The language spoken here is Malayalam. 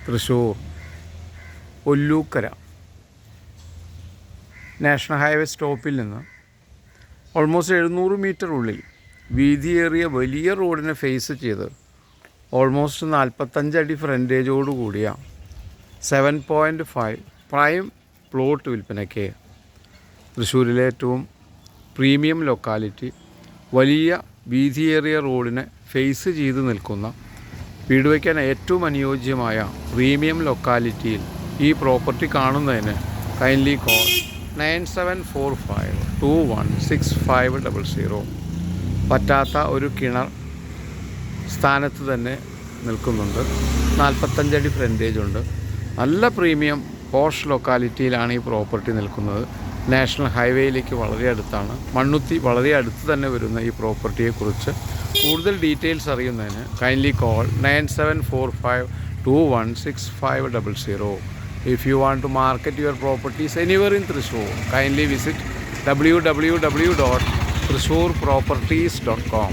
തൃശ്ശൂർ ഒല്ലൂക്കര നാഷണൽ ഹൈവേ സ്റ്റോപ്പിൽ നിന്ന് ഓൾമോസ്റ്റ് 700 മീറ്റർ ഉള്ളിൽ വീതിയേറിയ വലിയ റോഡിനെ ഫേസ് ചെയ്ത് ഓൾമോസ്റ്റ് 45 അടി ഫ്രണ്ടേജോട് കൂടിയ 7.5 പ്രൈം പ്ലോട്ട് വിൽപ്പനയ്ക്ക് തൃശ്ശൂരിലെ ഏറ്റവും പ്രീമിയം ലൊക്കാലിറ്റി, വലിയ വീതിയേറിയ റോഡിനെ ഫേസ് ചെയ്ത് നിൽക്കുന്ന, വീട് വയ്ക്കാൻ ഏറ്റവും അനുയോജ്യമായ പ്രീമിയം ലൊക്കാലിറ്റിയിൽ ഈ പ്രോപ്പർട്ടി കാണുന്നതിന് കൈൻഡ്ലി കോൾ 9745216500. പറ്റാത്ത ഒരു കിണർ സ്ഥാനത്ത് തന്നെ നിൽക്കുന്നുണ്ട്. 45 അടി ഫ്രണ്ടേജ് ഉണ്ട്. നല്ല പ്രീമിയം പോഷ് ലൊക്കാലിറ്റിയിലാണ് ഈ പ്രോപ്പർട്ടി നിൽക്കുന്നത്. നാഷണൽ ഹൈവേയിലേക്ക് വളരെ അടുത്താണ്. മണ്ണുത്തി വളരെ അടുത്ത് തന്നെ വരുന്ന ഈ പ്രോപ്പർട്ടിയെക്കുറിച്ച് കൂടുതൽ ഡീറ്റെയിൽസ് അറിയുന്നതിന് kindly call 9745216500. If you want to market your properties anywhere in Thrissur, kindly visit www.thrissurproperties.com.